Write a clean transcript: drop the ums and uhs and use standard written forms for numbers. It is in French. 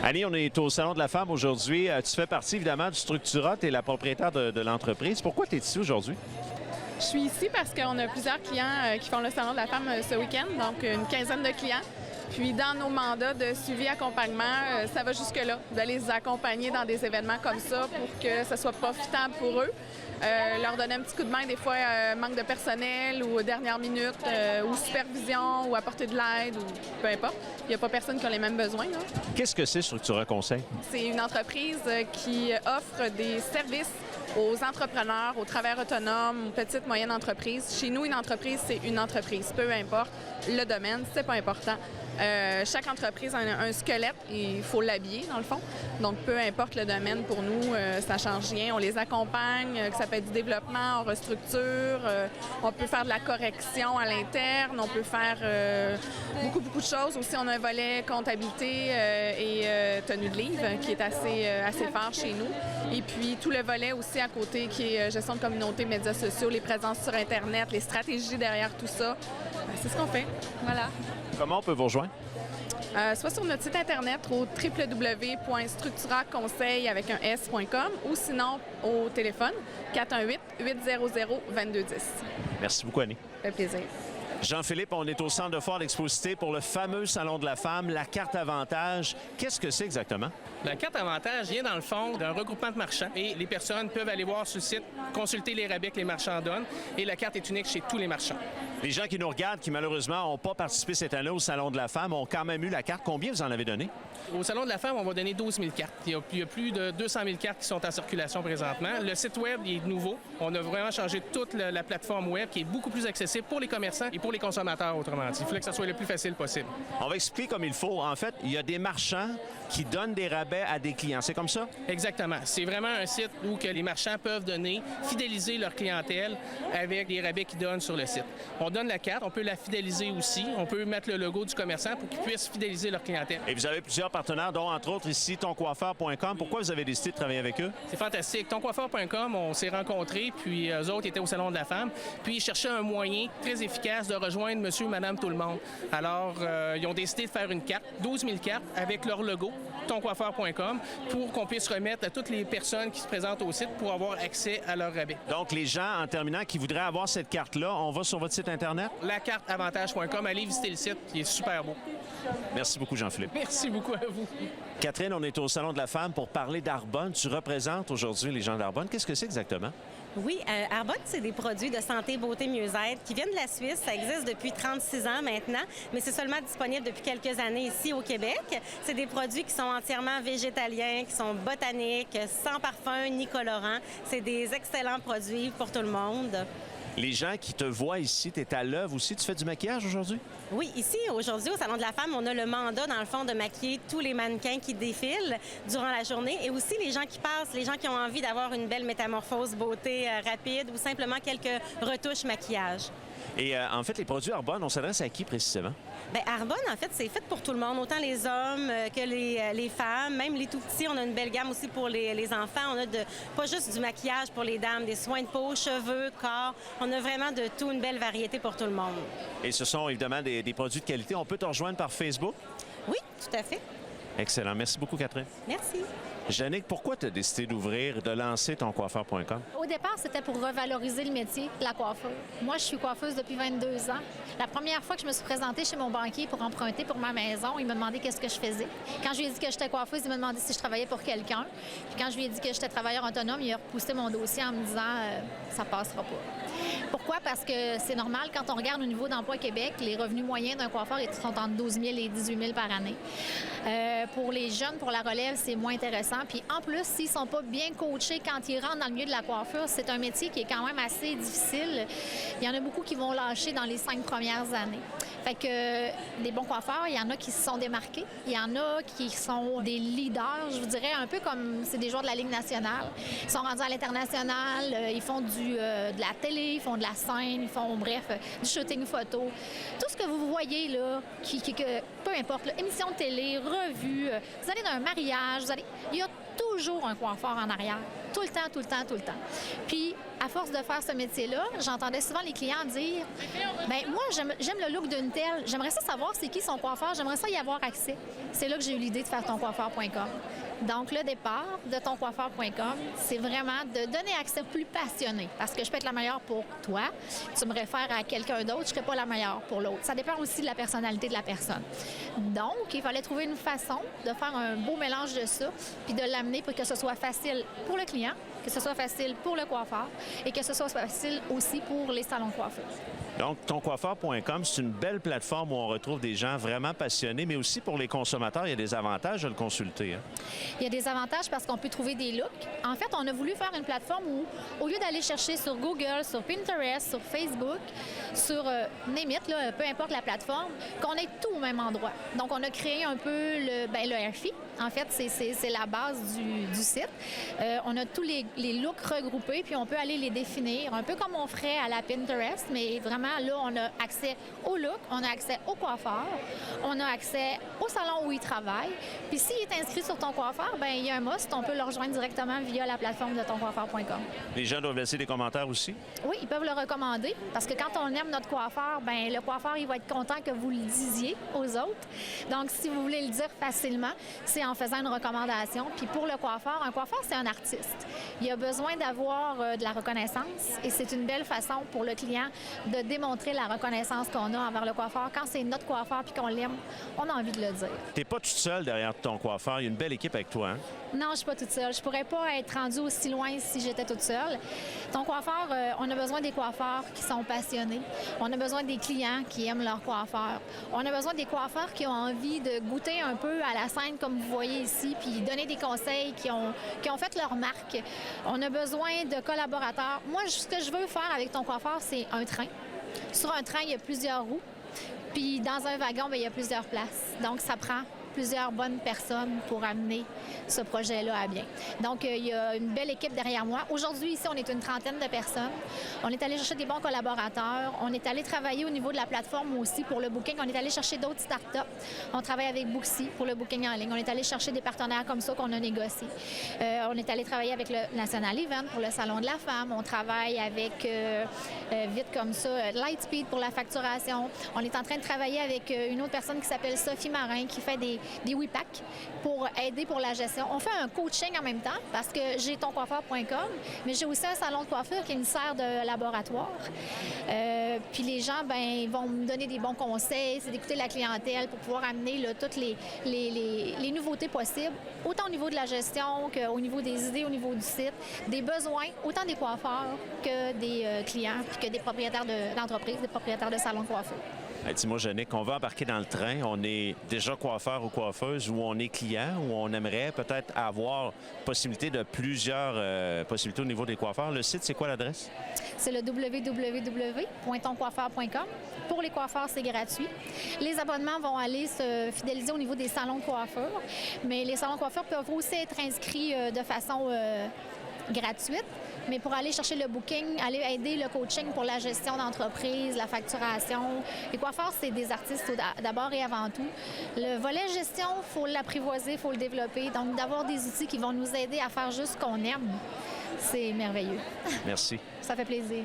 Annie, on est au Salon de la femme aujourd'hui. Tu fais partie évidemment du Structura, tu es la propriétaire de l'entreprise. Pourquoi tu es ici aujourd'hui? Je suis ici parce qu'on a plusieurs clients qui font le Salon de la femme ce week-end, donc une quinzaine de clients. Puis dans nos mandats de suivi-accompagnement, ça va jusque-là, de les accompagner dans des événements comme ça pour que ça soit profitable pour eux. Leur donner un petit coup de main, des fois manque de personnel ou dernière minute, ou supervision ou apporter de l'aide ou peu importe. Il n'y a pas personne qui a les mêmes besoins. Qu'est-ce que c'est Structura Conseil? C'est une entreprise qui offre des services aux entrepreneurs, aux travailleurs autonomes, aux petites, moyennes entreprises. Chez nous, une entreprise, c'est une entreprise. Peu importe le domaine, c'est pas important. Chaque entreprise a un squelette et il faut l'habiller, dans le fond. Donc, peu importe le domaine, pour nous, ça change rien. On les accompagne, que ça peut être du développement, on restructure, on peut faire de la correction à l'interne, on peut faire beaucoup de choses. Aussi, on a un volet comptabilité et tenue de livre qui est assez fort chez nous. Et puis, tout le volet aussi à côté qui est gestion de communauté, médias sociaux, les présences sur Internet, les stratégies derrière tout ça. C'est ce qu'on fait. Voilà. Comment on peut vous rejoindre? Soit sur notre site Internet au www.structuraconseil avec un s.com ou sinon au téléphone 418-800-2210. Merci beaucoup, Annie. Ça fait plaisir. Jean-Philippe, on est au Centre de foire d'Exposité pour le fameux Salon de la femme, la carte avantage. Qu'est-ce que c'est exactement? La carte avantage vient dans le fond d'un regroupement de marchands et les personnes peuvent aller voir sur le site, consulter les rabais que les marchands donnent et la carte est unique chez tous les marchands. Les gens qui nous regardent, qui malheureusement n'ont pas participé cette année au Salon de la femme, ont quand même eu la carte. Combien vous en avez donné? Au Salon de la femme, on va donner 12 000 cartes. Il y a plus de 200 000 cartes qui sont en circulation présentement. Le site Web il est nouveau. On a vraiment changé toute la plateforme Web qui est beaucoup plus accessible pour les commerçants et pour les consommateurs, autrement dit. Il fallait que ça soit le plus facile possible. On va expliquer comme il faut. En fait, il y a des marchands qui donnent des rabais à des clients. C'est comme ça? Exactement. C'est vraiment un site où que les marchands peuvent donner, fidéliser leur clientèle avec les rabais qu'ils donnent sur le site. On donne la carte, on peut la fidéliser aussi. On peut mettre le logo du commerçant pour qu'ils puissent fidéliser leur clientèle. Et vous avez plusieurs partenaires, dont entre autres ici toncoiffeur.com. Pourquoi vous avez décidé de travailler avec eux? C'est fantastique. Toncoiffeur.com, on s'est rencontrés, puis eux autres étaient au Salon de la femme, puis ils cherchaient un moyen très efficace de rejoindre monsieur, madame, tout le monde. Alors, ils ont décidé de faire une carte, 12 000 cartes, avec leur logo, toncoiffeur.com, pour qu'on puisse remettre à toutes les personnes qui se présentent au site pour avoir accès à leur rabais. Donc, les gens, en terminant, qui voudraient avoir cette carte-là, on va sur votre site Internet? Lacarteavantage.com, allez visiter le site, il est super beau. Merci beaucoup, Jean-Philippe. Merci beaucoup à vous. Catherine, on est au Salon de la femme pour parler d'Arbonne. Tu représentes aujourd'hui les gens d'Arbonne. Qu'est-ce que c'est exactement? Oui, Arbonne, c'est des produits de santé, beauté, mieux-être qui viennent de la Suisse. Ça existe depuis 36 ans maintenant, mais c'est seulement disponible depuis quelques années ici au Québec. C'est des produits qui sont entièrement végétaliens, qui sont botaniques, sans parfum ni colorant. C'est des excellents produits pour tout le monde. Les gens qui te voient ici, tu es à l'œuvre aussi. Tu fais du maquillage aujourd'hui? Oui, ici, aujourd'hui, au Salon de la femme, on a le mandat, dans le fond, de maquiller tous les mannequins qui défilent durant la journée et aussi les gens qui passent, les gens qui ont envie d'avoir une belle métamorphose beauté rapide ou simplement quelques retouches maquillage. Et en fait, les produits Arbonne, on s'adresse à qui précisément? Bien, Arbonne, en fait, c'est fait pour tout le monde, autant les hommes que les femmes, même les tout-petits. On a une belle gamme aussi pour les enfants. On a pas juste du maquillage pour les dames, des soins de peau, cheveux, corps. On a vraiment de tout, une belle variété pour tout le monde. Et ce sont évidemment des produits de qualité. On peut te rejoindre par Facebook? Oui, tout à fait. Excellent. Merci beaucoup, Catherine. Merci. Jannick, pourquoi tu as décidé d'ouvrir, de lancer toncoiffeur.com? Au départ, c'était pour revaloriser le métier de la coiffeur. Moi, je suis coiffeuse depuis 22 ans. La première fois que je me suis présentée chez mon banquier pour emprunter pour ma maison, il m'a demandé qu'est-ce que je faisais. Quand je lui ai dit que j'étais coiffeuse, il m'a demandé si je travaillais pour quelqu'un. Puis quand je lui ai dit que j'étais travailleur autonome, il a repoussé mon dossier en me disant ça passera pas. Pourquoi? Parce que c'est normal, quand on regarde au niveau d'Emploi Québec, les revenus moyens d'un coiffeur sont entre 12 000 et 18 000 par année. Pour les jeunes, pour la relève, c'est moins intéressant. Puis en plus, s'ils ne sont pas bien coachés quand ils rentrent dans le milieu de la coiffure, c'est un métier qui est quand même assez difficile. Il y en a beaucoup qui vont lâcher dans les 5 premières années. Fait que des bons coiffeurs, il y en a qui se sont démarqués. Il y en a qui sont des leaders, je vous dirais, un peu comme c'est des joueurs de la Ligue nationale. Ils sont rendus à l'international, ils font de la télé, ils font de la scène, ils font, bref, du shooting photo. Tout ce que vous voyez, là, peu importe, là, émission de télé, revue, vous allez dans un mariage, il y a toujours un coiffeur en arrière. Tout le temps, tout le temps, tout le temps. Puis, à force de faire ce métier-là, j'entendais souvent les clients dire « Bien, moi, j'aime le look d'une telle. J'aimerais ça savoir c'est qui son coiffeur. J'aimerais ça y avoir accès. » C'est là que j'ai eu l'idée de faire toncoiffeur.com. Donc, le départ de toncoiffeur.com, c'est vraiment de donner accès plus passionné. Parce que je peux être la meilleure pour toi. Tu me réfères à quelqu'un d'autre, je ne serai pas la meilleure pour l'autre. Ça dépend aussi de la personnalité de la personne. Donc, il fallait trouver une façon de faire un beau mélange de ça, puis de l'amener pour que ce soit facile pour le client, que ce soit facile pour le coiffeur et que ce soit facile aussi pour les salons de coiffure. Donc, toncoiffeur.com, c'est une belle plateforme où on retrouve des gens vraiment passionnés, mais aussi pour les consommateurs, il y a des avantages de le consulter. Hein? Il y a des avantages parce qu'on peut trouver des looks. En fait, on a voulu faire une plateforme où, au lieu d'aller chercher sur Google, sur Pinterest, sur Facebook, sur name it, là, peu importe la plateforme, qu'on ait tout au même endroit. Donc, on a créé un peu le Airfy. En fait, c'est la base du site. On a tous les looks regroupés, puis on peut aller les définir, un peu comme on ferait à la Pinterest, mais vraiment, là, on a accès au look, on a accès au coiffeur, on a accès au salon où il travaille. Puis s'il est inscrit sur ton coiffeur, bien, il y a un must, on peut le rejoindre directement via la plateforme de toncoiffeur.com. Les gens doivent laisser des commentaires aussi? Oui, ils peuvent le recommander, parce que quand on aime notre coiffeur, bien, le coiffeur, il va être content que vous le disiez aux autres. Donc, si vous voulez le dire facilement, c'est en faisant une recommandation. Puis pour le coiffeur, un coiffeur, c'est un artiste. Il a besoin d'avoir de la reconnaissance et c'est une belle façon pour le client de démontrer la reconnaissance qu'on a envers le coiffeur. Quand c'est notre coiffeur puis qu'on l'aime, on a envie de le dire. T'es pas toute seule derrière ton coiffeur. Il y a une belle équipe avec toi, hein? Non, je suis pas toute seule. Je pourrais pas être rendue aussi loin si j'étais toute seule. Ton coiffeur, on a besoin des coiffeurs qui sont passionnés. On a besoin des clients qui aiment leur coiffeur. On a besoin des coiffeurs qui ont envie de goûter un peu à la scène comme vous voyez ici, puis donner des conseils, qui ont fait leur marque. On a besoin de collaborateurs. Moi, ce que je veux faire avec ton coiffeur, c'est un train. Sur un train, il y a plusieurs roues. Puis dans un wagon, bien, il y a plusieurs places. Donc, ça prend plusieurs bonnes personnes pour amener ce projet-là à bien. Donc, il y a une belle équipe derrière moi. Aujourd'hui, ici, on est une trentaine de personnes. On est allé chercher des bons collaborateurs. On est allé travailler au niveau de la plateforme aussi pour le booking. On est allé chercher d'autres startups. On travaille avec Booksy pour le booking en ligne. On est allé chercher des partenaires comme ça qu'on a négociés. On est allé travailler avec le National Event pour le Salon de la Femme. On travaille avec, vite comme ça, Lightspeed pour la facturation. On est en train de travailler avec une autre personne qui s'appelle Sophie Marin qui fait des WePack pour aider pour la gestion. On fait un coaching en même temps parce que j'ai toncoiffeur.com, mais j'ai aussi un salon de coiffure qui me sert de laboratoire. Puis les gens, ben, vont me donner des bons conseils, c'est d'écouter la clientèle pour pouvoir amener là, toutes les nouveautés possibles, autant au niveau de la gestion qu'au niveau des idées, au niveau du site, des besoins, autant des coiffeurs que des clients, puis que des propriétaires d'entreprises, des propriétaires de salons de coiffure. Hey, dis-moi, Jannick, on va embarquer dans le train. On est déjà coiffeur ou coiffeuse ou on est client ou on aimerait peut-être avoir possibilité de plusieurs possibilités au niveau des coiffeurs. Le site, c'est quoi l'adresse? C'est le www.toncoiffeur.com. Pour les coiffeurs, c'est gratuit. Les abonnements vont aller se fidéliser au niveau des salons de coiffure, mais les salons de coiffure peuvent aussi être inscrits de façon gratuite. Mais pour aller chercher le booking, aller aider le coaching pour la gestion d'entreprise, la facturation. Les coiffeurs, c'est des artistes d'abord et avant tout. Le volet gestion, il faut l'apprivoiser, il faut le développer. Donc, d'avoir des outils qui vont nous aider à faire juste ce qu'on aime, c'est merveilleux. Merci. Ça fait plaisir.